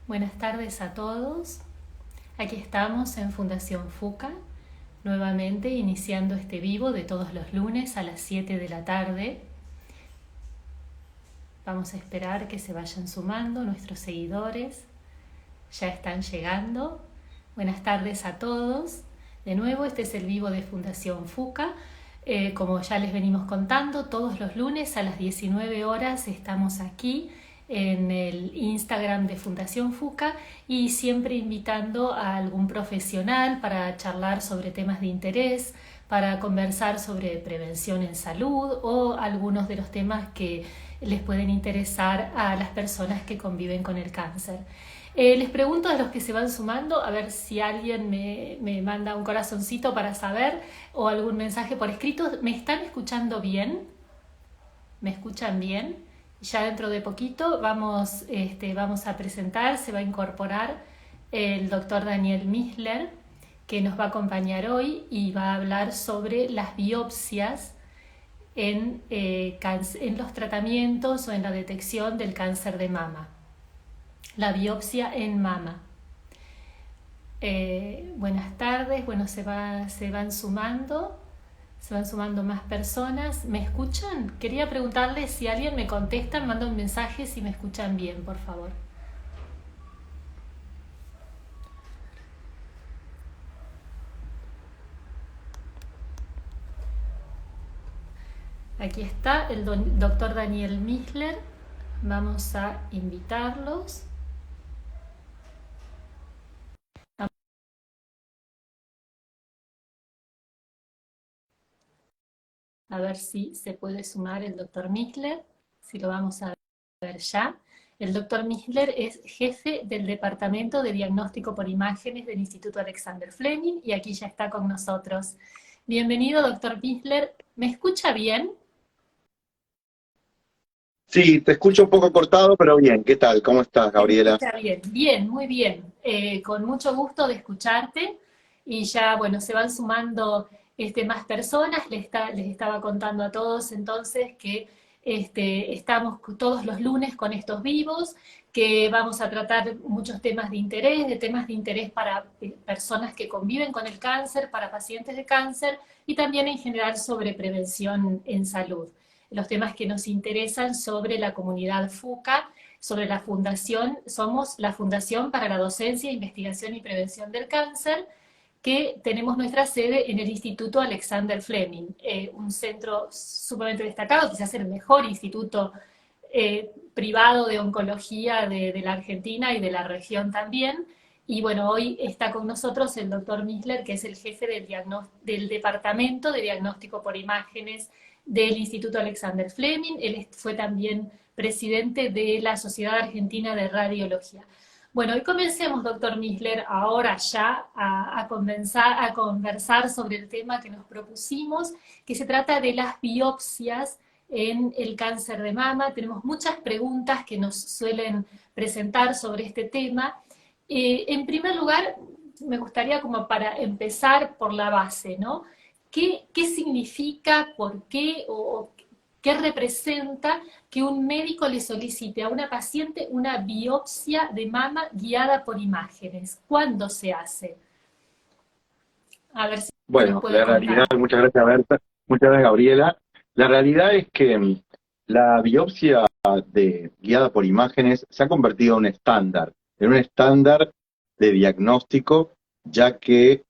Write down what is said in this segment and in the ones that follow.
Buenas tardes a todos. Aquí estamos en Fundación FUCA, nuevamente iniciando este vivo de todos los lunes a las 7 de la tarde. Vamos a esperar que se vayan sumando nuestros seguidores. Ya están llegando. Buenas tardes a todos. De nuevo, este es el vivo de Fundación FUCA. Como ya les venimos contando, todos los lunes a las 19 horas estamos aquí en el Instagram de Fundación FUCA y siempre invitando a algún profesional para charlar sobre temas de interés, para conversar sobre prevención en salud o algunos de los temas que les pueden interesar a las personas que conviven con el cáncer. Les pregunto a los que se van sumando, a ver si alguien me manda un corazoncito para saber o algún mensaje por escrito. ¿Me están escuchando bien? ¿Me escuchan bien? Ya dentro de poquito vamos a presentar, se va a incorporar el doctor Daniel Missler, que nos va a acompañar hoy y va a hablar sobre las biopsias en los tratamientos o en la detección del cáncer de mama. La biopsia en mama. Buenas tardes, bueno, se van sumando más personas. ¿Me escuchan? Quería preguntarles si alguien me contesta, me manda un mensaje si me escuchan bien, por favor. Aquí está el doctor Daniel Missler. Vamos a invitarlos. A ver si se puede sumar el doctor Missler, si lo vamos a ver ya. El doctor Missler es jefe del Departamento de Diagnóstico por Imágenes del Instituto Alexander Fleming y aquí ya está con nosotros. Bienvenido, doctor Missler. ¿Me escucha bien? Sí, te escucho un poco cortado, pero bien. ¿Qué tal? ¿Cómo estás, ¿Me Gabriela? escucha bien? Bien, muy bien. Con mucho gusto de escucharte y ya, bueno, se van sumando más personas. Les estaba contando a todos entonces que estamos todos los lunes con estos vivos, que vamos a tratar muchos temas de temas de interés para personas que conviven con el cáncer, para pacientes de cáncer y también en general sobre prevención en salud. Los temas que nos interesan sobre la comunidad FUCA, sobre la fundación. Somos la Fundación para la Docencia, Investigación y Prevención del Cáncer, que tenemos nuestra sede en el Instituto Alexander Fleming, un centro sumamente destacado, quizás el mejor instituto privado de oncología de la Argentina y de la región también. Y bueno, hoy está con nosotros el doctor Missler, que es el jefe del Departamento de Diagnóstico por Imágenes del Instituto Alexander Fleming. Él fue también presidente de la Sociedad Argentina de Radiología. Bueno, hoy comencemos, doctor Missler, ahora ya a conversar sobre el tema que nos propusimos, que se trata de las biopsias en el cáncer de mama. Tenemos muchas preguntas que nos suelen presentar sobre este tema. En primer lugar, me gustaría como para empezar por la base, ¿no? ¿Qué significa, por qué o qué representa que un médico le solicite a una paciente una biopsia de mama guiada por imágenes? ¿Cuándo se hace? A ver si nos Bueno, puede la realidad, contar. muchas gracias, Berta, muchas gracias, Gabriela. La realidad es que la biopsia guiada por imágenes se ha convertido en un estándar de diagnóstico, ya que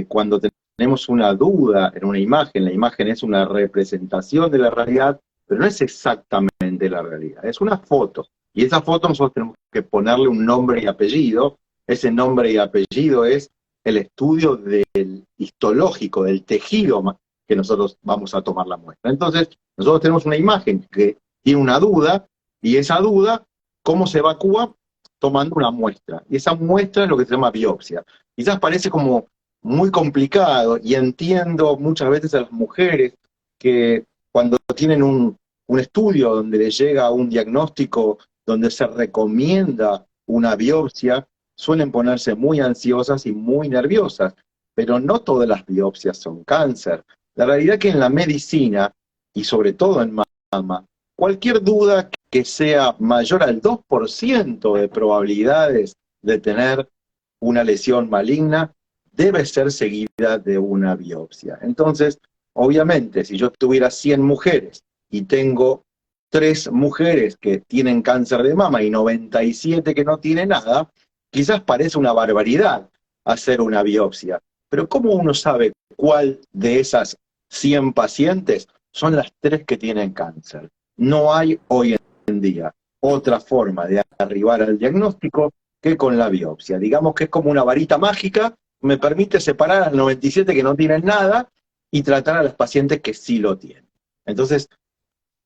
cuando tenemos una duda en una imagen, la imagen es una representación de la realidad, pero no es exactamente la realidad, es una foto. Y esa foto nosotros tenemos que ponerle un nombre y apellido. Ese nombre y apellido es el estudio del histológico, del tejido que nosotros vamos a tomar la muestra. Entonces, nosotros tenemos una imagen que tiene una duda, y esa duda, ¿cómo se evacúa? Tomando una muestra. Y esa muestra es lo que se llama biopsia. Quizás parece como muy complicado, y entiendo muchas veces a las mujeres que cuando tienen un estudio donde les llega un diagnóstico, donde se recomienda una biopsia, suelen ponerse muy ansiosas y muy nerviosas, pero no todas las biopsias son cáncer. La realidad es que en la medicina, y sobre todo en mama, cualquier duda que sea mayor al 2% de probabilidades de tener una lesión maligna, debe ser seguida de una biopsia. Entonces, obviamente, si yo tuviera 100 mujeres y tengo 3 mujeres que tienen cáncer de mama y 97 que no tienen nada, quizás parece una barbaridad hacer una biopsia. Pero ¿cómo uno sabe cuál de esas 100 pacientes son las 3 que tienen cáncer? No hay hoy en día otra forma de arribar al diagnóstico que con la biopsia. Digamos que es como una varita mágica, me permite separar a las 97 que no tienen nada y tratar a las pacientes que sí lo tienen. Entonces,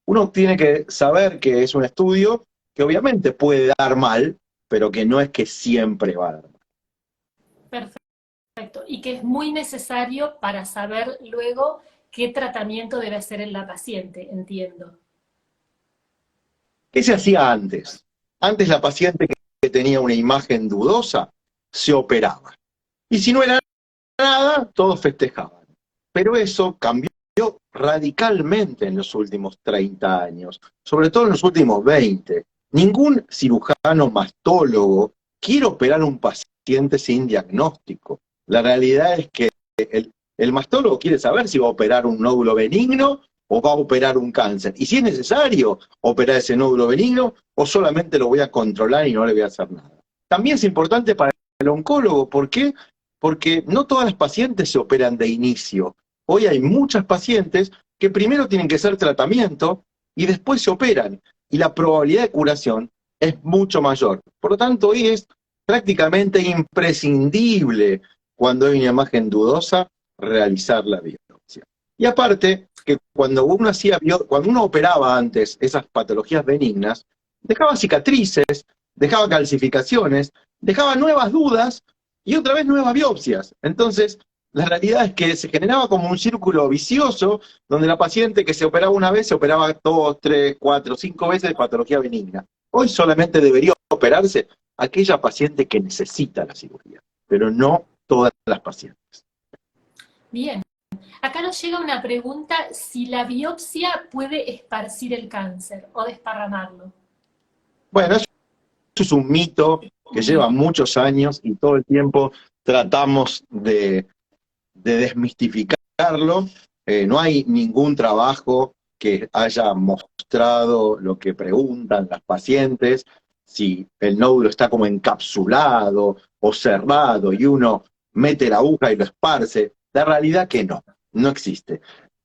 uno tiene que saber que es un estudio que obviamente puede dar mal, pero que no es que siempre va a dar mal. Perfecto. Y que es muy necesario para saber luego qué tratamiento debe hacer en la paciente, entiendo. ¿Qué se hacía antes? Antes la paciente que tenía una imagen dudosa se operaba. Y si no era nada, todos festejaban. Pero eso cambió radicalmente en los últimos 30 años, sobre todo en los últimos 20. Ningún cirujano mastólogo quiere operar a un paciente sin diagnóstico. La realidad es que el mastólogo quiere saber si va a operar un nódulo benigno o va a operar un cáncer. Y si es necesario operar ese nódulo benigno o solamente lo voy a controlar y no le voy a hacer nada. También es importante para el oncólogo. ¿Por qué? Porque no todas las pacientes se operan de inicio. Hoy hay muchas pacientes que primero tienen que hacer tratamiento y después se operan. Y la probabilidad de curación es mucho mayor. Por lo tanto, hoy es prácticamente imprescindible, cuando hay una imagen dudosa, realizar la biopsia. Y aparte, que cuando uno operaba antes esas patologías benignas, dejaba cicatrices, dejaba calcificaciones, dejaba nuevas dudas y otra vez nuevas biopsias. Entonces, la realidad es que se generaba como un círculo vicioso, donde la paciente que se operaba una vez, se operaba 2, 3, 4, 5 veces de patología benigna. Hoy solamente debería operarse aquella paciente que necesita la cirugía, pero no todas las pacientes. Bien. Acá nos llega una pregunta, si la biopsia puede esparcir el cáncer o desparramarlo. Bueno, eso es un mito que lleva muchos años y todo el tiempo tratamos de desmistificarlo. No hay ningún trabajo que haya mostrado lo que preguntan las pacientes, si el nódulo está como encapsulado o cerrado y uno mete la aguja y lo esparce. La realidad que no existe.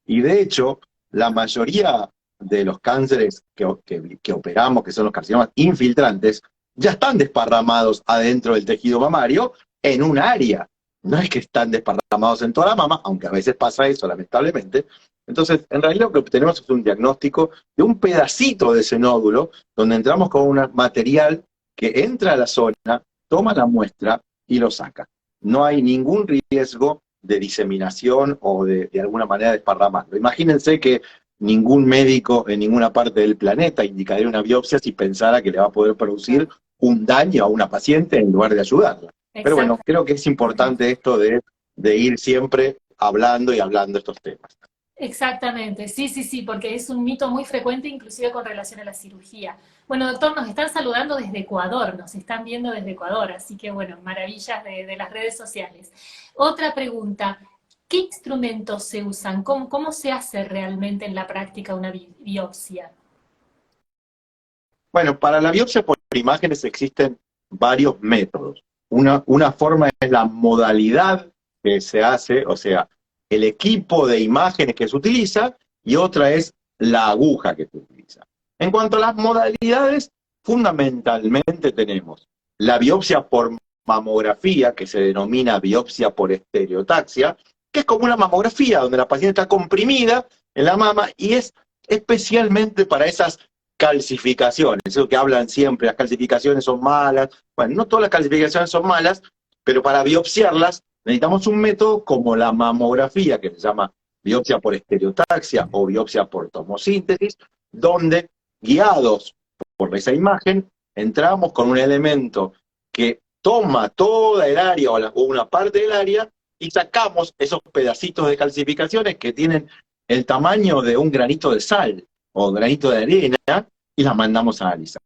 Y de hecho, la mayoría de los cánceres que operamos, que son los carcinomas infiltrantes, ya están desparramados adentro del tejido mamario en un área. No es que están desparramados en toda la mama, aunque a veces pasa eso, lamentablemente. Entonces, en realidad lo que obtenemos es un diagnóstico de un pedacito de ese nódulo, donde entramos con un material que entra a la zona, toma la muestra y lo saca. No hay ningún riesgo de diseminación o de alguna manera desparramarlo. Imagínense que ningún médico en ninguna parte del planeta indicaría una biopsia si pensara que le va a poder producir un daño a una paciente en lugar de ayudarla. Pero bueno, creo que es importante esto de ir siempre hablando y hablando estos temas. Exactamente, sí, porque es un mito muy frecuente, inclusive con relación a la cirugía. Bueno, doctor, nos están saludando desde Ecuador, nos están viendo desde Ecuador, así que bueno, maravillas de las redes sociales. Otra pregunta, ¿qué instrumentos se usan? ¿Cómo se hace realmente en la práctica una biopsia? Bueno, para la biopsia por imágenes existen varios métodos. Una forma es la modalidad que se hace, o sea, el equipo de imágenes que se utiliza, y otra es la aguja que se utiliza. En cuanto a las modalidades, fundamentalmente tenemos la biopsia por mamografía, que se denomina biopsia por estereotaxia, que es como una mamografía donde la paciente está comprimida en la mama y es especialmente para esas calcificaciones, eso que hablan siempre, las calcificaciones son malas. Bueno, no todas las calcificaciones son malas, pero para biopsiarlas necesitamos un método como la mamografía, que se llama biopsia por estereotaxia o biopsia por tomosíntesis, donde, guiados por esa imagen, entramos con un elemento que toma toda el área o una parte del área y sacamos esos pedacitos de calcificaciones que tienen el tamaño de un granito de sal o granito de arena, y las mandamos a analizar.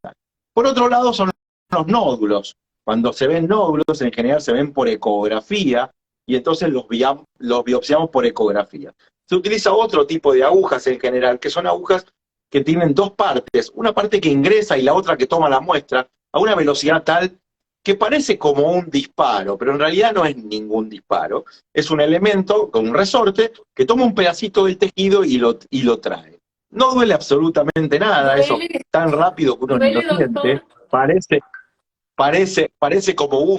Por otro lado son los nódulos. Cuando se ven nódulos, en general se ven por ecografía, y entonces los biopsiamos por ecografía. Se utiliza otro tipo de agujas en general, que son agujas que tienen dos partes, una parte que ingresa y la otra que toma la muestra, a una velocidad tal que parece como un disparo, pero en realidad no es ningún disparo. Es un elemento con un resorte que toma un pedacito del tejido y lo trae. No duele absolutamente nada, eso Duele, tan rápido que uno ni lo duele, siente. doctor. Parece como,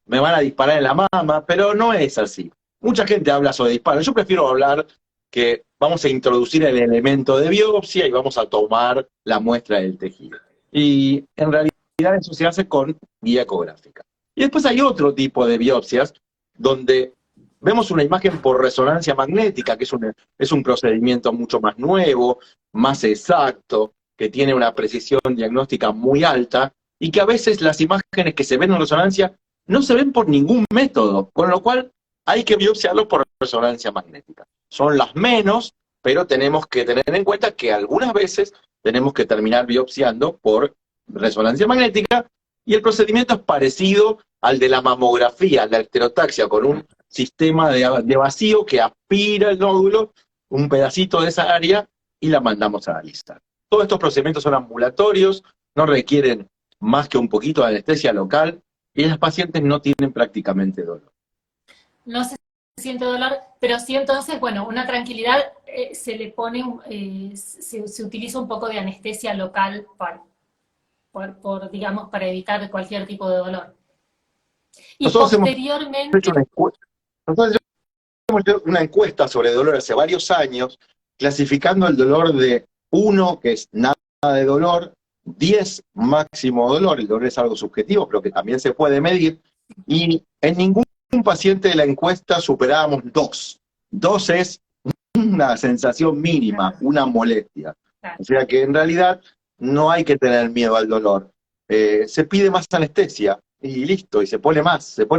me van a disparar en la mama, pero no es así. Mucha gente habla sobre disparos. Yo prefiero hablar que vamos a introducir el elemento de biopsia y vamos a tomar la muestra del tejido. Y en realidad eso se hace con guía ecográfica. Y después hay otro tipo de biopsias donde vemos una imagen por resonancia magnética, que es un procedimiento mucho más nuevo, más exacto, que tiene una precisión diagnóstica muy alta, y que a veces las imágenes que se ven en resonancia no se ven por ningún método, con lo cual hay que biopsiarlos por resonancia magnética. Son las menos, pero tenemos que tener en cuenta que algunas veces tenemos que terminar biopsiando por resonancia magnética, y el procedimiento es parecido al de la mamografía, la estereotaxia, con un sistema de vacío que aspira el nódulo, un pedacito de esa área, y la mandamos a analizar. Todos estos procedimientos son ambulatorios, no requieren más que un poquito de anestesia local, y las pacientes no tienen prácticamente dolor. No se siente dolor, pero sí entonces, bueno, una tranquilidad, se le pone, se utiliza un poco de anestesia local digamos, para evitar cualquier tipo de dolor. Y Nosotros hemos posteriormente, hecho una encuesta sobre dolor hace varios años, clasificando el dolor de 1, que es nada de dolor, 10 máximo dolor, el dolor es algo subjetivo, pero que también se puede medir, y en ningún paciente de la encuesta superábamos 2. 2 es una sensación mínima, una molestia. O sea que en realidad no hay que tener miedo al dolor. Se pide más anestesia y listo, y se pone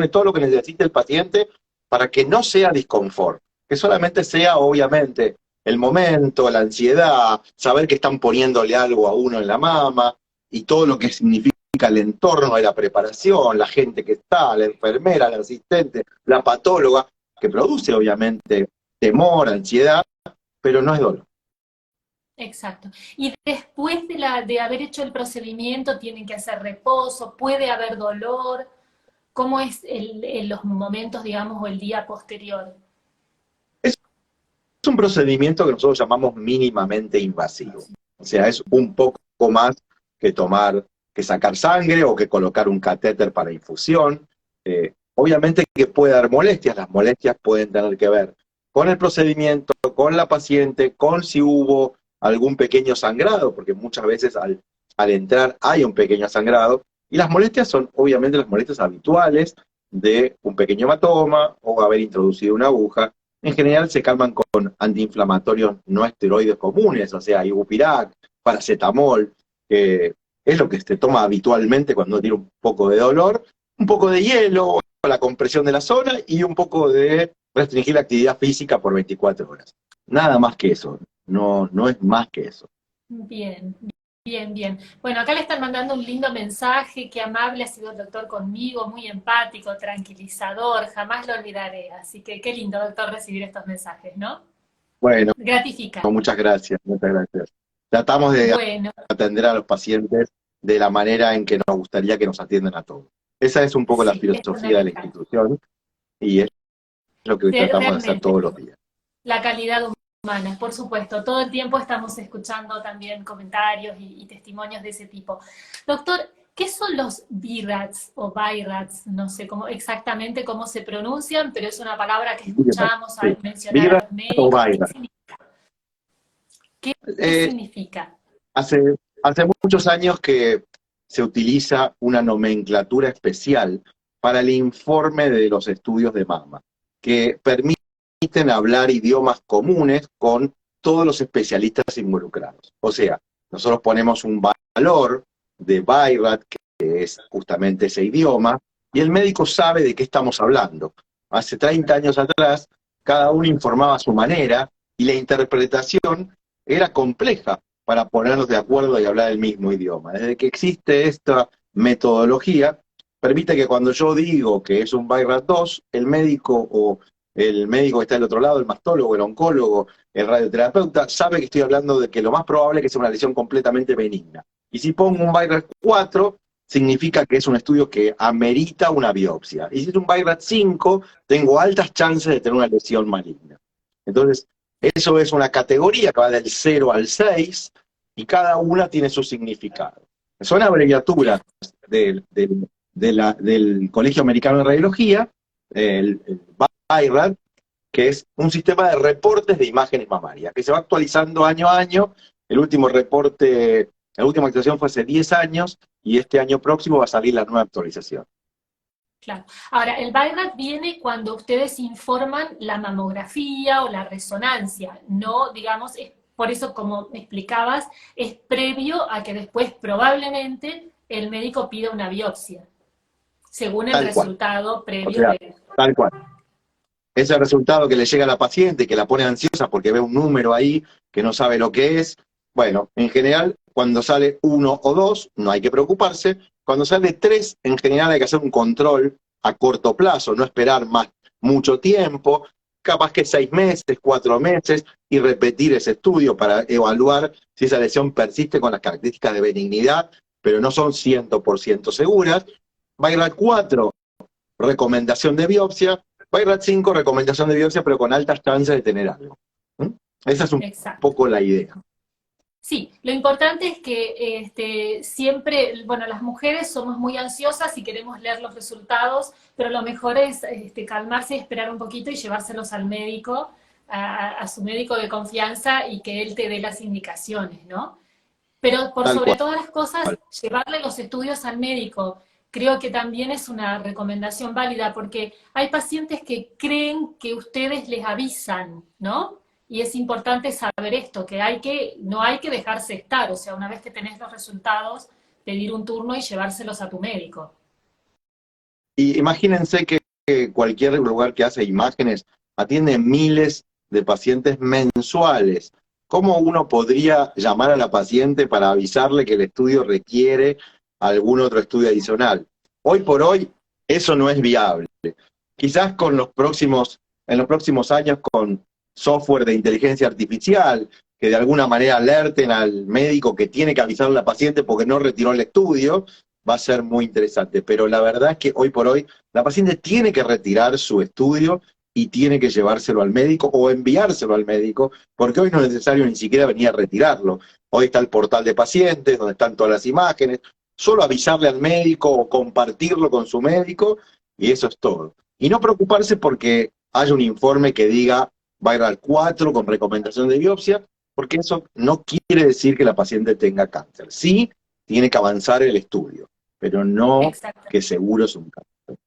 todo lo que necesite el paciente para que no sea disconfort, que solamente sea obviamente el momento, la ansiedad, saber que están poniéndole algo a uno en la mama y todo lo que significa el entorno de la preparación, la gente que está, la enfermera, la asistente, la patóloga, que produce obviamente temor, ansiedad, pero no es dolor. exacto. Y después de haber hecho el procedimiento, tienen que hacer reposo, puede haber dolor. ¿Cómo es los momentos, digamos, o el día posterior? Es un procedimiento que nosotros llamamos mínimamente invasivo. O sea, es un poco más que sacar sangre o que colocar un catéter para infusión. Obviamente que puede dar molestias, las molestias pueden tener que ver con el procedimiento, con la paciente, con si hubo algún pequeño sangrado, porque muchas veces al entrar hay un pequeño sangrado, y las molestias son obviamente las molestias habituales de un pequeño hematoma o haber introducido una aguja. En general se calman con antiinflamatorios no esteroides comunes, o sea, ibupirac, paracetamol, que es lo que se toma habitualmente cuando tiene un poco de dolor, un poco de hielo, la compresión de la zona y un poco de restringir la actividad física por 24 horas. Nada más que eso, no es más que eso. Bien, bien, bien. Bueno, acá le están mandando un lindo mensaje, qué amable ha sido el doctor conmigo, muy empático, tranquilizador, jamás lo olvidaré. Así que qué lindo, doctor, recibir estos mensajes, ¿no? Bueno, Gratifica. muchas gracias, muchas gracias. Tratamos de Bueno, atender a los pacientes de la manera en que nos gustaría que nos atiendan a todos. Esa es un poco la sí, es filosofía de la fundamental. institución y es lo que tratamos de hacer Realmente, todos los días. la calidad humana, por supuesto. Todo el tiempo estamos escuchando también comentarios y testimonios de ese tipo. Doctor, ¿qué son los BIRATS o BIRATS? No sé exactamente cómo se pronuncian, pero es una palabra que escuchamos Sí. mencionar a Vibra los o médicos. Vaira. ¿Qué Eh, significa? hace muchos años que se utiliza una nomenclatura especial para el informe de los estudios de mama, que permiten hablar idiomas comunes con todos los especialistas involucrados. O sea, nosotros ponemos un valor de BIRAT, que es justamente ese idioma, y el médico sabe de qué estamos hablando. Hace 30 años atrás, cada uno informaba a su manera, y la interpretación era compleja para ponernos de acuerdo y hablar el mismo idioma. Desde que existe esta metodología, permite que cuando yo digo que es un BI-RADS 2, el médico que está del otro lado, el mastólogo, el oncólogo, el radioterapeuta, sabe que estoy hablando de que lo más probable es que sea una lesión completamente benigna. Y si pongo un BI-RADS 4, significa que es un estudio que amerita una biopsia. Y si es un BI-RADS 5, tengo altas chances de tener una lesión maligna. Entonces, eso es una categoría que va del 0 al 6 y cada una tiene su significado. Son abreviaturas del Colegio Americano de Radiología, el BI-RAD, que es un sistema de reportes de imágenes mamarias, que se va actualizando año a año. El último reporte, la última actualización fue hace 10 años, y este año próximo va a salir la nueva actualización. Claro. Ahora, el BI-RAD viene cuando ustedes informan la mamografía o la resonancia, no, digamos, por eso, como me explicabas, es previo a que después probablemente el médico pida una biopsia, según el resultado previo de... Tal cual. Ese resultado que le llega a la paciente, que la pone ansiosa porque ve un número ahí que no sabe lo que es, bueno, en general, cuando sale 1 o 2, no hay que preocuparse. Cuando sale 3, en general hay que hacer un control a corto plazo, no esperar mucho tiempo, capaz que 6 meses, 4 meses, y repetir ese estudio para evaluar si esa lesión persiste con las características de benignidad, pero no son 100% seguras. BI-RADS 4, recomendación de biopsia. BI-RADS 5, recomendación de biopsia, pero con altas chances de tener algo. Esa es un poco la idea. Sí, lo importante es que siempre, bueno, las mujeres somos muy ansiosas y queremos leer los resultados, pero lo mejor es calmarse y esperar un poquito y llevárselos al médico, a su médico de confianza, y que él te dé las indicaciones, ¿no? Pero por sobre todas las cosas, llevarle los estudios al médico. Creo que también es una recomendación válida, porque hay pacientes que creen que ustedes les avisan, ¿no? Y es importante saber esto, que no hay que dejarse estar, o sea, una vez que tenés los resultados, pedir un turno y llevárselos a tu médico. Y imagínense que cualquier lugar que hace imágenes atiende miles de pacientes mensuales. ¿Cómo uno podría llamar a la paciente para avisarle que el estudio requiere algún otro estudio adicional? Hoy por hoy, eso no es viable. Quizás en los próximos años, con software de inteligencia artificial, que de alguna manera alerten al médico que tiene que avisarle a la paciente porque no retiró el estudio, va a ser muy interesante. Pero la verdad es que hoy por hoy la paciente tiene que retirar su estudio y tiene que llevárselo al médico o enviárselo al médico, porque hoy no es necesario ni siquiera venir a retirarlo. Hoy está el portal de pacientes, donde están todas las imágenes, solo avisarle al médico o compartirlo con su médico, y eso es todo. Y no preocuparse porque haya un informe que diga BI-RADS 4 con recomendación de biopsia, porque eso no quiere decir que la paciente tenga cáncer. Sí, tiene que avanzar el estudio, pero no que seguro es un cáncer.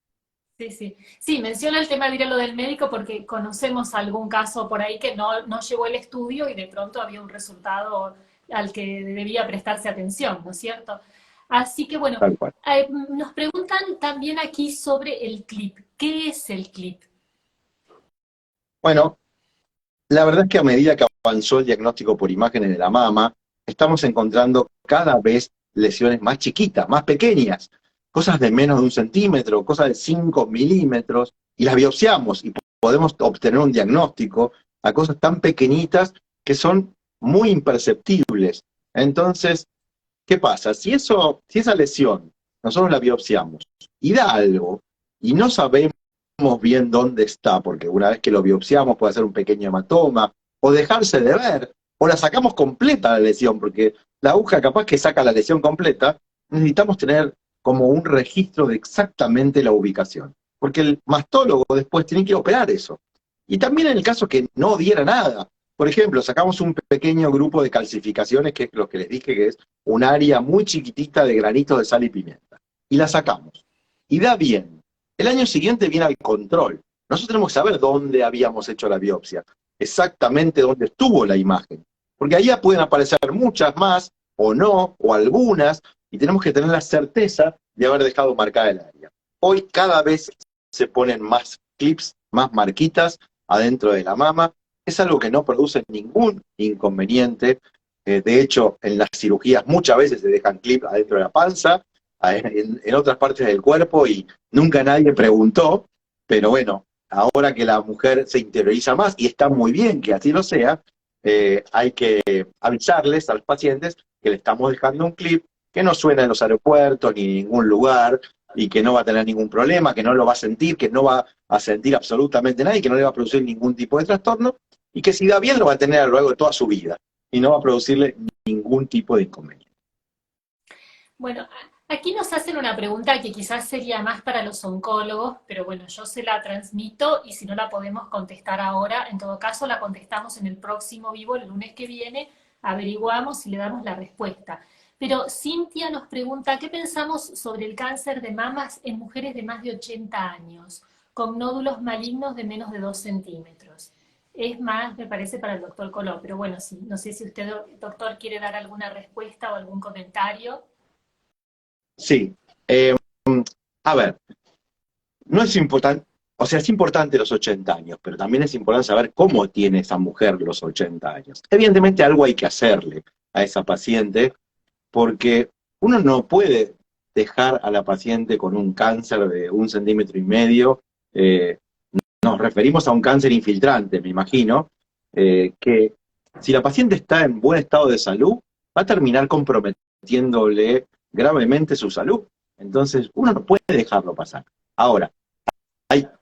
Sí, sí. Sí, menciona el tema de ir a lo del médico porque conocemos algún caso por ahí que no llevó el estudio y de pronto había un resultado al que debía prestarse atención, ¿no es cierto? Así que bueno, nos preguntan también aquí sobre el clip. ¿Qué es el clip? Bueno, la verdad es que a medida que avanzó el diagnóstico por imágenes de la mama, estamos encontrando cada vez lesiones más chiquitas, más pequeñas, cosas de menos de 1 centímetro, cosas de 5 milímetros, y las biopsiamos y podemos obtener un diagnóstico a cosas tan pequeñitas que son muy imperceptibles. Entonces, ¿qué pasa? Si esa lesión nosotros la biopsiamos y da algo, y no sabemos bien dónde está, porque una vez que lo biopsiamos puede ser un pequeño hematoma, o dejarse de ver, o la sacamos completa la lesión, porque la aguja capaz que saca la lesión completa, necesitamos tener como un registro de exactamente la ubicación, porque el mastólogo después tiene que operar eso. Y también en el caso que no diera nada, por ejemplo, sacamos un pequeño grupo de calcificaciones, que es lo que les dije que es un área muy chiquitita de granitos de sal y pimienta, y la sacamos, y da bien. El año siguiente viene al control. Nosotros tenemos que saber dónde habíamos hecho la biopsia, exactamente dónde estuvo la imagen, porque ahí pueden aparecer muchas más, o no, o algunas, y tenemos que tener la certeza de haber dejado marcada el área. Hoy cada vez se ponen más clips, más marquitas adentro de la mama. Es algo que no produce ningún inconveniente. De hecho, en las cirugías muchas veces se dejan clip adentro de la panza, en otras partes del cuerpo, y nunca nadie preguntó, pero bueno, ahora que la mujer se interioriza más, y está muy bien que así lo sea, hay que avisarles a los pacientes que le estamos dejando un clip que no suena en los aeropuertos ni en ningún lugar, y que no va a tener ningún problema, que no lo va a sentir, que no va a sentir absolutamente nada, y que no le va a producir ningún tipo de trastorno, y que si va bien lo va a tener a lo largo de toda su vida, y no va a producirle ningún tipo de inconveniente. Bueno, aquí nos hacen una pregunta que quizás sería más para los oncólogos, pero bueno, yo se la transmito y si no la podemos contestar ahora, en todo caso la contestamos en el próximo vivo, el lunes que viene, averiguamos y le damos la respuesta. Pero Cintia nos pregunta, ¿qué pensamos sobre el cáncer de mamas en mujeres de más de 80 años, con nódulos malignos de menos de 2 centímetros? Es más, me parece, para el doctor Coló, pero bueno, sí, no sé si usted, doctor, quiere dar alguna respuesta o algún comentario. Sí. A ver, no es importante, o sea, es importante los 80 años, pero también es importante saber cómo tiene esa mujer los 80 años. Evidentemente algo hay que hacerle a esa paciente, porque uno no puede dejar a la paciente con un cáncer de 1,5 centímetros. Nos referimos a un cáncer infiltrante, me imagino, que si la paciente está en buen estado de salud, va a terminar comprometiéndole gravemente su salud. Entonces, uno no puede dejarlo pasar. Ahora,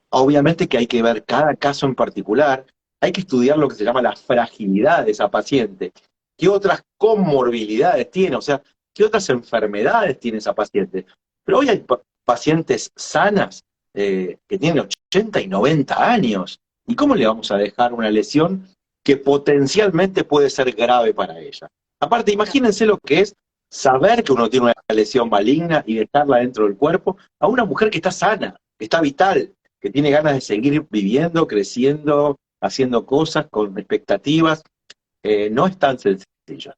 obviamente que hay que ver cada caso en particular, hay que estudiar lo que se llama la fragilidad de esa paciente, qué otras comorbilidades tiene, o sea, qué otras enfermedades tiene esa paciente. Pero hoy hay pacientes sanas que tienen 80 y 90 años, ¿y cómo le vamos a dejar una lesión que potencialmente puede ser grave para ella? Aparte, imagínense lo que es saber que uno tiene una lesión maligna y dejarla dentro del cuerpo a una mujer que está sana, que está vital, que tiene ganas de seguir viviendo, creciendo, haciendo cosas con expectativas. No es tan sencillo.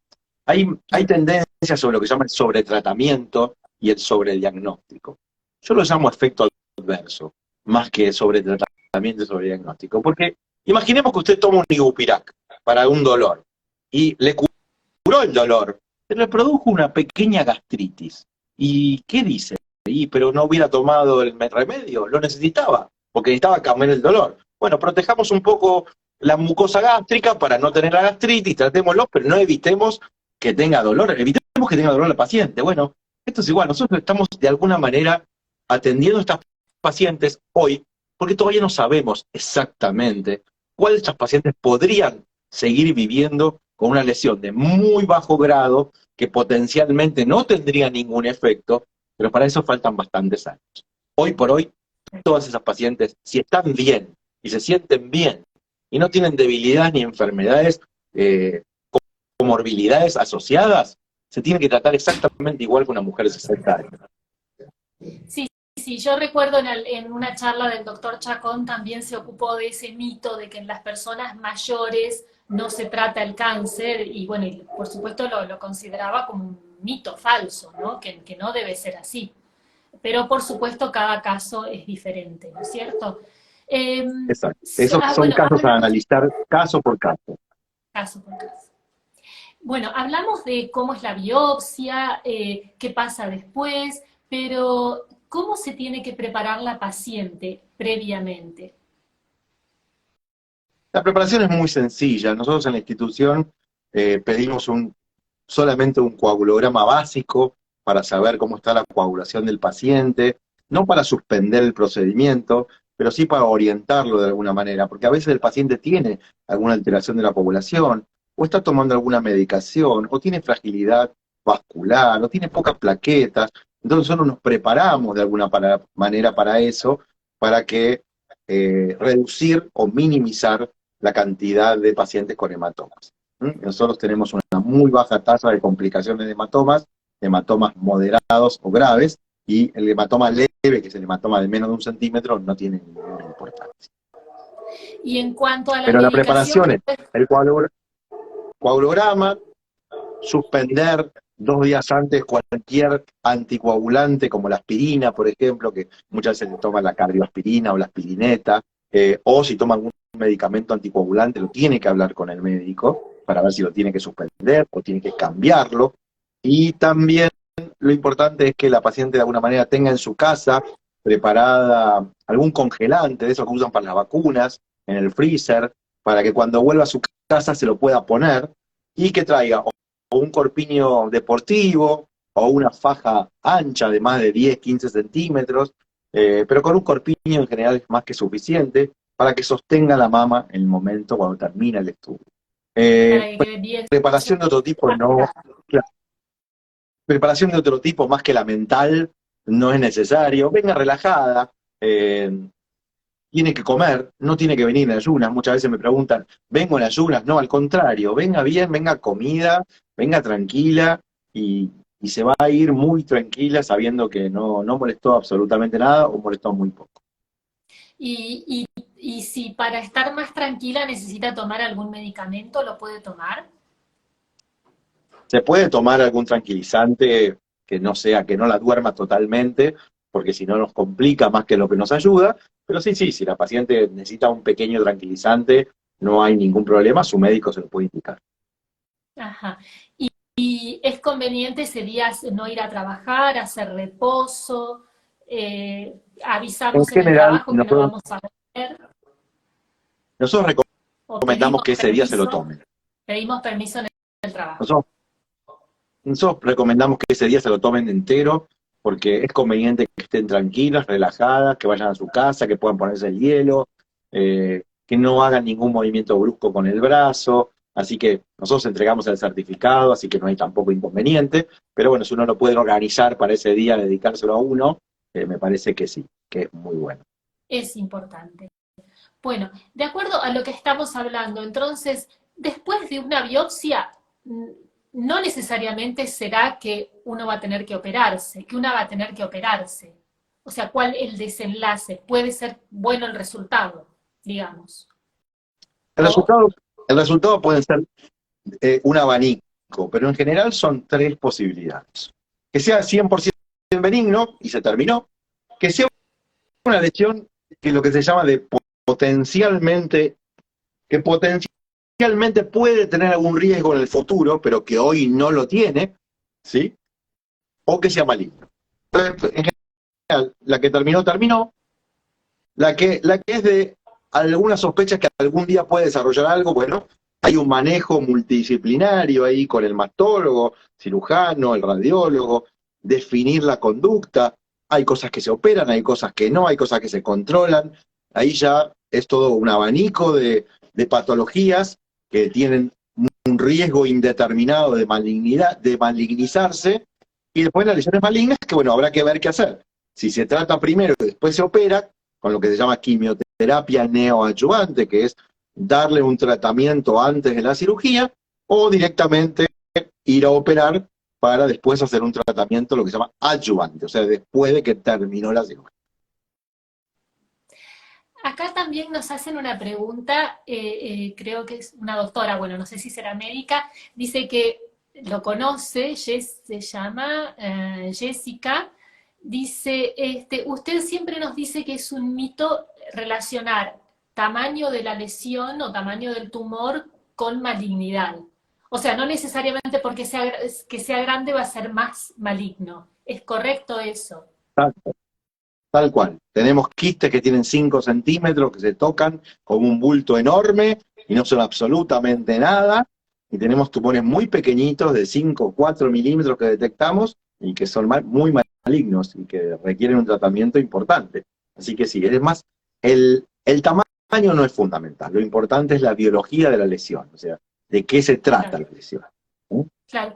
Hay tendencias sobre lo que se llama el sobretratamiento y el sobrediagnóstico. Yo lo llamo efecto adverso, más que sobretratamiento y sobrediagnóstico. Porque imaginemos que usted toma un Ibupirac para un dolor y le curó el dolor, pero le produjo una pequeña gastritis. ¿Y qué dice? Pero no hubiera tomado el remedio, lo necesitaba, porque necesitaba cambiar el dolor. Bueno, protejamos un poco la mucosa gástrica para no tener la gastritis, tratémoslo, pero no evitemos que tenga dolor, evitemos que tenga dolor la paciente. Bueno, esto es igual, nosotros estamos de alguna manera atendiendo a estas pacientes hoy, porque todavía no sabemos exactamente cuáles de estas pacientes podrían seguir viviendo con una lesión de muy bajo grado, que potencialmente no tendría ningún efecto, pero para eso faltan bastantes años. Hoy por hoy, todas esas pacientes, si están bien y se sienten bien y no tienen debilidades ni enfermedades, comorbilidades asociadas, se tiene que tratar exactamente igual que una mujer de 60 años. Sí, sí, yo recuerdo en una charla del doctor Chacón también se ocupó de ese mito de que en las personas mayores no se trata el cáncer y bueno, y por supuesto lo consideraba como un mito falso, ¿no? Que no debe ser así. Pero por supuesto cada caso es diferente, ¿no es cierto? Exacto. Esos son Bueno, casos a analizar caso por caso. caso por caso. Bueno, hablamos de cómo es la biopsia, qué pasa después, pero ¿cómo se tiene que preparar la paciente previamente? La preparación es muy sencilla. Nosotros en la institución pedimos solamente un coagulograma básico para saber cómo está la coagulación del paciente, no para suspender el procedimiento, pero sí para orientarlo de alguna manera, porque a veces el paciente tiene alguna alteración de la coagulación, o está tomando alguna medicación, o tiene fragilidad vascular, o tiene pocas plaquetas. Entonces nosotros nos preparamos de alguna manera para eso, para que reducir o minimizar la cantidad de pacientes con hematomas. Nosotros tenemos una muy baja tasa de complicaciones de hematomas moderados o graves, y el hematoma leve, que es el hematoma de menos de 1 centímetro, no tiene ninguna importancia. Y en cuanto a la Pero la medicación, preparación es el coagulograma, suspender 2 días antes cualquier anticoagulante, como la aspirina, por ejemplo, que muchas veces se toma la cardioaspirina o la aspirineta, o si toma algún medicamento anticoagulante, lo tiene que hablar con el médico. para ver si lo tiene que suspender o tiene que cambiarlo. Y también lo importante es que la paciente de alguna manera tenga en su casa preparada algún congelante, de esos que usan para las vacunas, en el freezer, para que cuando vuelva a su casa se lo pueda poner, y que traiga o un corpiño deportivo, o una faja ancha de más de 10, 15 centímetros, pero con un corpiño en general es más que suficiente para que sostenga la mama en el momento cuando termina el estudio. Para que quede bien. Preparación de otro tipo no, claro, preparación de otro tipo más que la mental no es necesario. Venga relajada, tiene que comer, no tiene que venir en ayunas. Muchas veces me preguntan, ¿vengo en ayunas? No, al contrario, venga bien, venga comida, venga tranquila y se va a ir muy tranquila sabiendo que no molestó absolutamente nada o molestó muy poco. Y si para estar más tranquila necesita tomar algún medicamento, ¿lo puede tomar? Se puede tomar algún tranquilizante que no sea, que no la duerma totalmente, porque si no nos complica más que lo que nos ayuda, pero sí, si la paciente necesita un pequeño tranquilizante, no hay ningún problema, su médico se lo puede indicar. Ajá. ¿Y es conveniente ese día no ir a trabajar, hacer reposo? En Avisamos en el general, trabajo que no vamos a ver, nosotros o recomendamos que ese día se lo tomen. pedimos permiso en el trabajo. Nosotros recomendamos que ese día se lo tomen entero, porque es conveniente que estén tranquilas, relajadas, que vayan a su casa, que puedan ponerse el hielo, que no hagan ningún movimiento brusco con el brazo. Así que nosotros entregamos el certificado, así que no hay tampoco inconveniente. Pero bueno, si uno lo puede organizar para ese día, dedicárselo a uno, me parece que sí, que es muy bueno. Es importante. Bueno, de acuerdo a lo que estamos hablando, entonces, después de una biopsia, no necesariamente será que uno va a tener que operarse, que una va a tener que operarse. O sea, ¿cuál es el desenlace? Puede ser bueno el resultado, digamos. El resultado, el resultado puede ser un abanico, pero en general son tres posibilidades. Que sea 100% benigno y se terminó, que sea una lesión que lo que se llama de potencialmente, que potencialmente puede tener algún riesgo en el futuro, pero que hoy no lo tiene, ¿sí? O que sea maligno. Entonces, en general, la que terminó, terminó. La que es de alguna sospecha que algún día puede desarrollar algo, bueno, hay un manejo multidisciplinario ahí con el mastólogo, cirujano, el radiólogo, definir la conducta. Hay cosas que se operan, hay cosas que no, hay cosas que se controlan. Ahí ya es todo un abanico de patologías que tienen un riesgo indeterminado de malignidad, de malignizarse, y después las lesiones malignas, que bueno, habrá que ver qué hacer. Si se trata primero y después se opera, con lo que se llama quimioterapia neoadyuvante, que es darle un tratamiento antes de la cirugía, o directamente ir a operar para después hacer un tratamiento, lo que se llama adyuvante, o sea, después de que terminó la cirugía. Acá también nos hacen una pregunta, creo que es una doctora, bueno, no sé si será médica, dice que lo conoce, se llama Jessica, dice, usted siempre nos dice que es un mito relacionar tamaño de la lesión o tamaño del tumor con malignidad. O sea, no necesariamente porque que sea grande va a ser más maligno. ¿Es correcto eso? Tal cual. Tenemos quistes que tienen 5 centímetros, que se tocan como un bulto enorme y no son absolutamente nada. Y tenemos tumores muy pequeñitos de 5 o 4 milímetros que detectamos y que son muy malignos y que requieren un tratamiento importante. Así que sí, es más, el tamaño no es fundamental. Lo importante es la biología de la lesión, o sea, de qué se trata Claro. la lesión. Claro.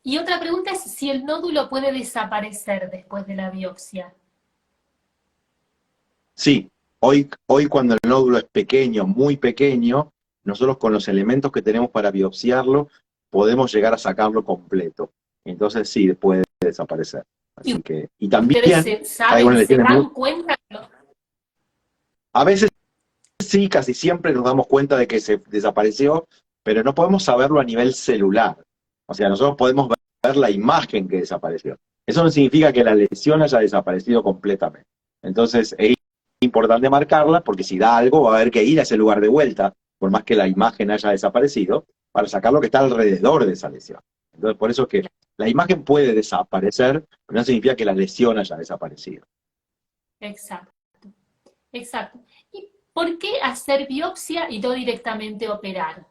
Y otra pregunta es si el nódulo puede desaparecer después de la biopsia. Sí, hoy cuando el nódulo es pequeño, muy pequeño, nosotros con los elementos que tenemos para biopsiarlo, podemos llegar a sacarlo completo. Entonces sí, puede desaparecer. Así que, y también ¿Ustedes hay unas se lesiones dan cuenta? a veces sí, casi siempre nos damos cuenta de que se desapareció, pero no podemos saberlo a nivel celular. O sea, nosotros podemos ver la imagen que desapareció. Eso no significa que la lesión haya desaparecido completamente. Entonces, es importante marcarla, porque si da algo va a haber que ir a ese lugar de vuelta, por más que la imagen haya desaparecido, para sacar lo que está alrededor de esa lesión. Entonces, por eso es que la imagen puede desaparecer, pero no significa que la lesión haya desaparecido. Exacto, exacto. ¿Y por qué hacer biopsia y no directamente operar?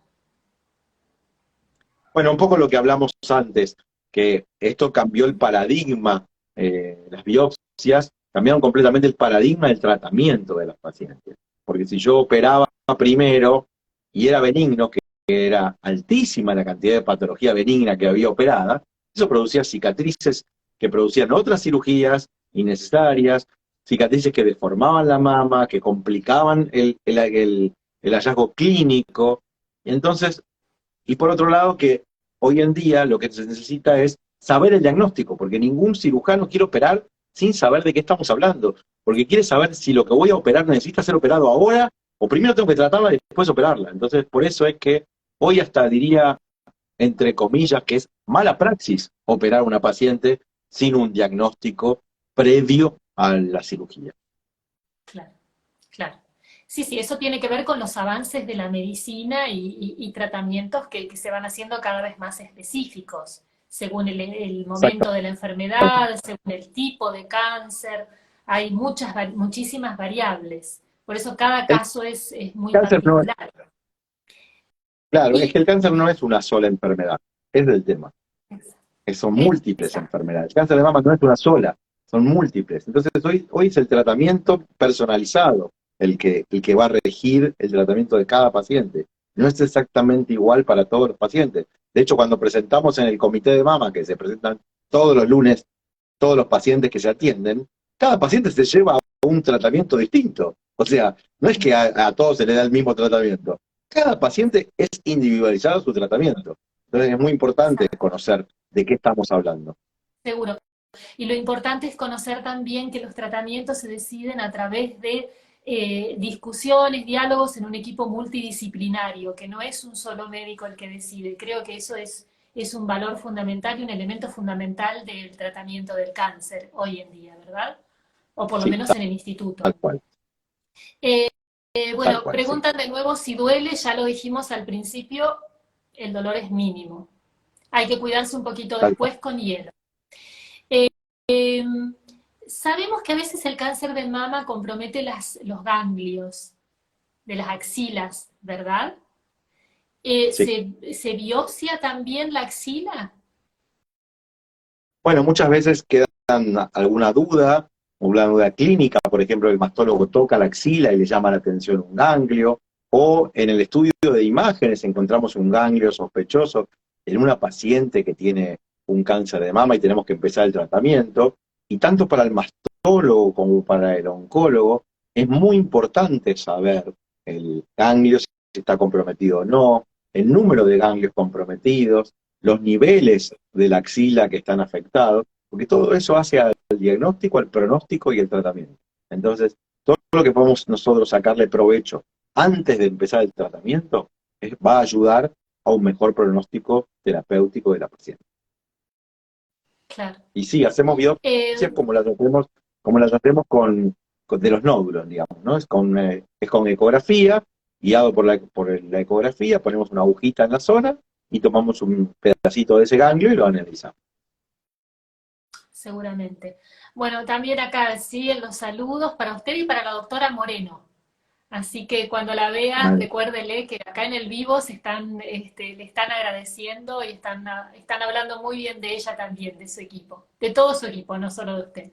Bueno, un poco lo que hablamos antes, que esto cambió el paradigma, las biopsias cambiaron completamente el paradigma del tratamiento de los pacientes. Porque si yo operaba primero y era benigno, que era altísima la cantidad de patología benigna que había operada, eso producía cicatrices que producían otras cirugías innecesarias, cicatrices que deformaban la mama, que complicaban el hallazgo clínico. Y entonces, y por otro lado, que hoy en día lo que se necesita es saber el diagnóstico, porque ningún cirujano quiere operar sin saber de qué estamos hablando, porque quiere saber si lo que voy a operar necesita ser operado ahora, o primero tengo que tratarla y después operarla. Entonces, por eso es que hoy hasta diría, entre comillas, que es mala praxis operar a una paciente sin un diagnóstico previo a la cirugía. Claro, claro. Sí, sí, eso tiene que ver con los avances de la medicina y tratamientos que se van haciendo cada vez más específicos, según el momento de la enfermedad, según el tipo de cáncer. Hay muchísimas variables. Por eso cada El caso es muy cáncer no es, particular. claro, es Y, que el cáncer no es una sola enfermedad, es del tema. Son múltiples exacto, enfermedades. El cáncer de mama no es una sola, son múltiples. Entonces hoy es el tratamiento personalizado el que va a regir el tratamiento de cada paciente. No es exactamente igual para todos los pacientes. De hecho, cuando presentamos en el comité de mama, que se presentan todos los lunes, todos los pacientes que se atienden, cada paciente se lleva a un tratamiento distinto. O sea, no es que a todos se le da el mismo tratamiento. Cada paciente es individualizado su tratamiento. Entonces es muy importante exacto, conocer de qué estamos hablando. seguro. Y lo importante es conocer también que los tratamientos se deciden a través de discusiones, diálogos en un equipo multidisciplinario, que no es un solo médico el que decide. Creo que eso es un valor fundamental y un elemento fundamental del tratamiento del cáncer hoy en día, ¿verdad? O por lo Sí, menos en el instituto. tal cual, Eh, tal bueno, cual, sí. preguntan de nuevo si duele, ya lo dijimos al principio, el dolor es mínimo. Hay que cuidarse un poquito Tal cual. después con hielo. Eh, eh, Sabemos que a veces el cáncer de mama compromete los ganglios de las axilas, ¿verdad? Sí. ¿Se biopsia también la axila? Bueno, muchas veces queda alguna duda, una duda clínica, por ejemplo, el mastólogo toca la axila y le llama la atención un ganglio, o en el estudio de imágenes encontramos un ganglio sospechoso en una paciente que tiene un cáncer de mama y tenemos que empezar el tratamiento, y tanto para el mastólogo como para el oncólogo es muy importante saber el ganglio, si está comprometido o no, el número de ganglios comprometidos, los niveles de la axila que están afectados, porque todo eso hace al diagnóstico, al pronóstico y el tratamiento. Entonces, todo lo que podemos nosotros sacarle provecho antes de empezar el tratamiento va a ayudar a un mejor pronóstico terapéutico de la paciente. Claro. Y sí, hacemos Eh, biopsias como las hacemos de los nódulos, digamos, ¿no? Es con ecografía, guiado por la ecografía, ponemos una agujita en la zona y tomamos un pedacito de ese ganglio y lo analizamos. Seguramente. Bueno, también acá siguen los saludos para usted y para la doctora Moreno. Así que cuando la vea, Vale. recuérdele que acá en el vivo le están agradeciendo y están hablando muy bien de ella también, de su equipo, de todo su equipo, no solo de usted.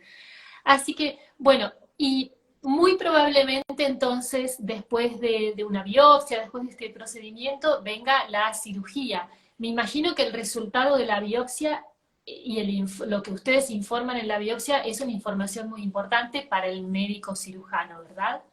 Así que, bueno, y muy probablemente entonces, después de una biopsia, después de este procedimiento, venga la cirugía. Me imagino que el resultado de la biopsia y lo que ustedes informan en la biopsia es una información muy importante para el médico cirujano, ¿verdad?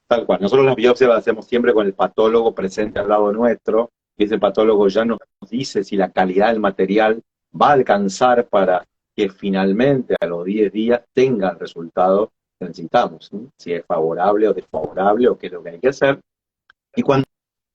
Tal cual. Nosotros las biopsias las hacemos siempre con el patólogo presente al lado nuestro, y ese patólogo ya nos dice si la calidad del material va a alcanzar para que finalmente a los 10 días tenga el resultado que necesitamos, ¿sí? Si es favorable o desfavorable o qué es lo que hay que hacer. Y cuando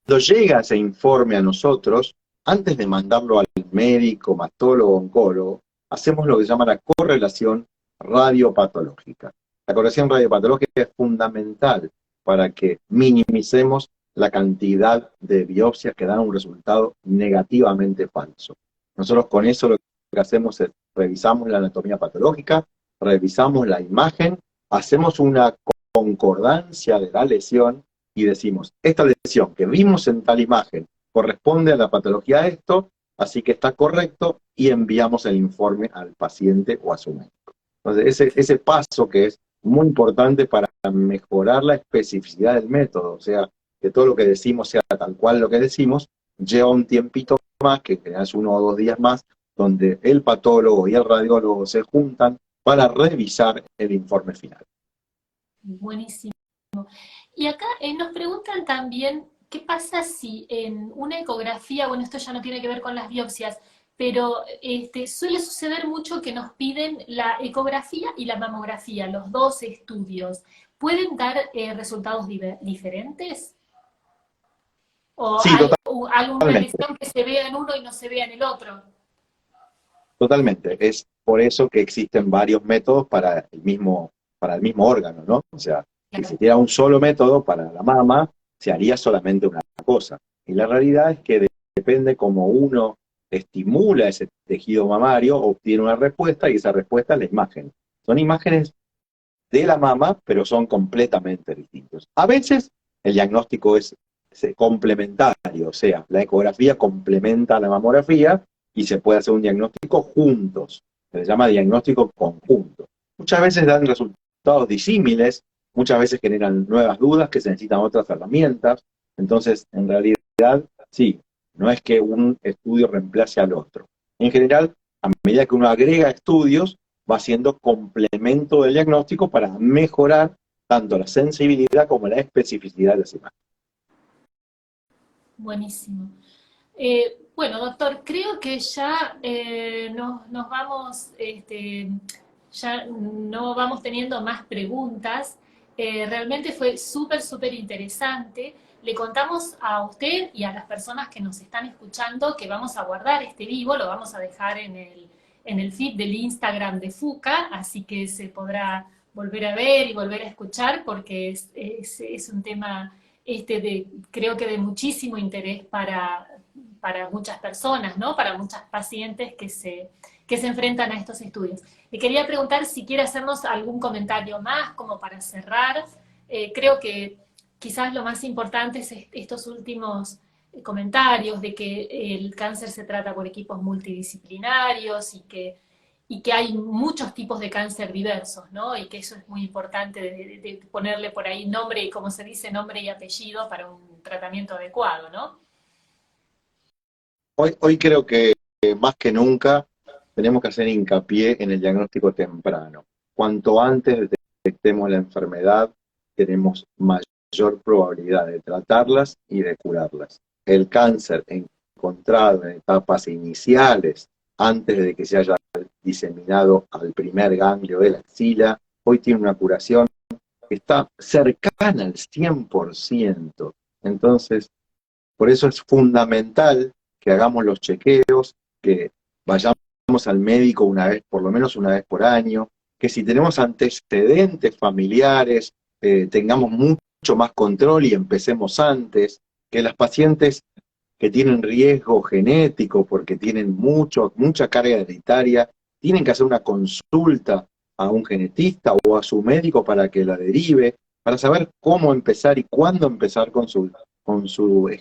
llega ese informe a nosotros, antes de mandarlo al médico, mastólogo, oncólogo, hacemos lo que se llama la correlación radiopatológica. La correlación radiopatológica es fundamental para que minimicemos la cantidad de biopsias que dan un resultado negativamente falso. Nosotros con eso lo que hacemos es revisamos la anatomía patológica, revisamos la imagen, hacemos una concordancia de la lesión y decimos, esta lesión que vimos en tal imagen corresponde a la patología de esto, así que está correcto, y enviamos el informe al paciente o a su médico. Entonces, ese paso que es muy importante para mejorar la especificidad del método, o sea, que todo lo que decimos sea tal cual lo que decimos, lleva un tiempito más, que en general es 1 o 2 días más, donde el patólogo y el radiólogo se juntan para revisar el informe final. Buenísimo. Y acá nos preguntan también, ¿qué pasa si en una ecografía, bueno, esto ya no tiene que ver con las biopsias, pero suele suceder mucho que nos piden la ecografía y la mamografía, los dos estudios? ¿Pueden dar resultados diferentes? ¿O Sí, hay alguna totalmente, lesión que se vea en uno y no se vea en el otro? totalmente. Es por eso que existen varios métodos para el mismo órgano, ¿no? O sea, si se Claro. hiciera un solo método para la mama, se haría solamente una cosa. Y la realidad es que depende cómo uno estimula ese tejido mamario, obtiene una respuesta y esa respuesta es la imagen. Son imágenes de la mama, pero son completamente distintos. A veces el diagnóstico es complementario, o sea, la ecografía complementa a la mamografía y se puede hacer un diagnóstico juntos. Se llama diagnóstico conjunto. Muchas veces dan resultados disímiles, muchas veces generan nuevas dudas que se necesitan otras herramientas. Entonces, en realidad, sí, no es que un estudio reemplace al otro. En general, a medida que uno agrega estudios, va siendo complemento del diagnóstico para mejorar tanto la sensibilidad como la especificidad de las imágenes. Buenísimo. Bueno, doctor, creo que ya nos vamos, ya no vamos teniendo más preguntas. Realmente fue súper, súper interesante. Le contamos a usted y a las personas que nos están escuchando que vamos a guardar este vivo, lo vamos a dejar en el feed del Instagram de FUCA, así que se podrá volver a ver y volver a escuchar porque es un tema creo que de muchísimo interés para muchas personas, ¿no? Para muchas pacientes que se enfrentan a estos estudios. Le quería preguntar si quiere hacernos algún comentario más, como para cerrar. Creo que quizás lo más importante es estos últimos comentarios de que el cáncer se trata por equipos multidisciplinarios y que hay muchos tipos de cáncer diversos, ¿no? Y que eso es muy importante de ponerle por ahí nombre y, como se dice, nombre y apellido para un tratamiento adecuado, ¿no? Hoy creo que más que nunca tenemos que hacer hincapié en el diagnóstico temprano. Cuanto antes detectemos la enfermedad, tenemos mayor probabilidad de tratarlas y de curarlas. El cáncer encontrado en etapas iniciales, antes de que se haya diseminado al primer ganglio de la axila, hoy tiene una curación que está cercana al 100%. Entonces, por eso es fundamental que hagamos los chequeos, que vayamos al médico una vez, por lo menos una vez por año, que si tenemos antecedentes familiares, tengamos mucho más control y empecemos antes, que las pacientes que tienen riesgo genético porque tienen mucha carga hereditaria, tienen que hacer una consulta a un genetista o a su médico para que la derive, para saber cómo empezar y cuándo empezar con su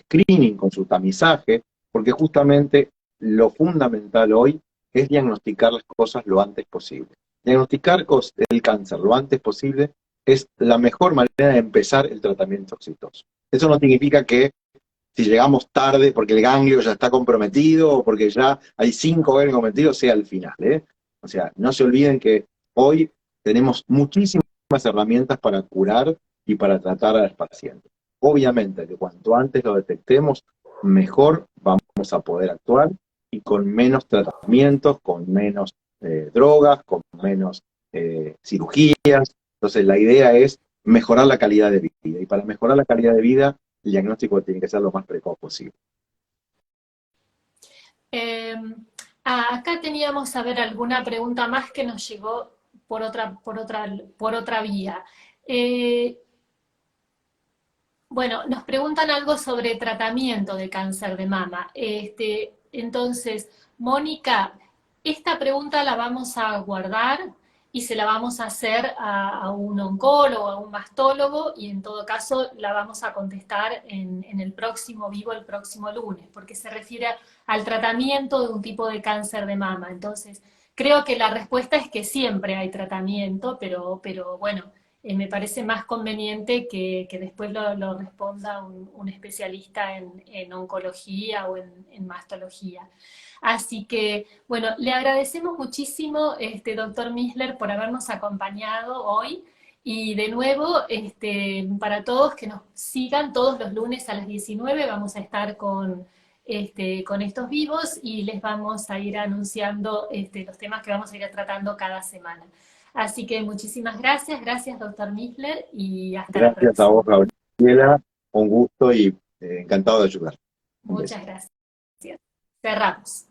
screening, con su tamizaje, porque justamente lo fundamental hoy es diagnosticar las cosas lo antes posible. Diagnosticar el cáncer lo antes posible es la mejor manera de empezar el tratamiento exitoso. Eso no significa que si llegamos tarde porque el ganglio ya está comprometido o porque ya hay 5 ganglios comprometidos, sea el final, ¿eh? O sea, no se olviden que hoy tenemos muchísimas herramientas para curar y para tratar a los pacientes. Obviamente, que cuanto antes lo detectemos, mejor vamos a poder actuar y con menos tratamientos, con menos drogas, con menos cirugías. Entonces, la idea es mejorar la calidad de vida. Y para mejorar la calidad de vida, el diagnóstico tiene que ser lo más precoz posible. Eh, Acá teníamos a ver alguna pregunta más que nos llegó por otra vía. Eh, Bueno, nos preguntan algo sobre tratamiento de cáncer de mama. Entonces, Mónica, esta pregunta la vamos a guardar y se la vamos a hacer a un oncólogo, a un mastólogo, y en todo caso la vamos a contestar en el próximo vivo, el próximo lunes, porque se refiere al tratamiento de un tipo de cáncer de mama. Entonces, creo que la respuesta es que siempre hay tratamiento, pero bueno, me parece más conveniente que después lo responda un especialista en oncología o en mastología. Así que, bueno, le agradecemos muchísimo, doctor Misler, por habernos acompañado hoy. Y de nuevo, para todos que nos sigan todos los lunes a las 19, vamos a estar con estos vivos y les vamos a ir anunciando los temas que vamos a ir tratando cada semana. Así que muchísimas gracias, gracias doctor Misler y hasta la Gracias a vos, próxima. Gabriela, un gusto y encantado de ayudar. Un beso. Muchas gracias. Cerramos.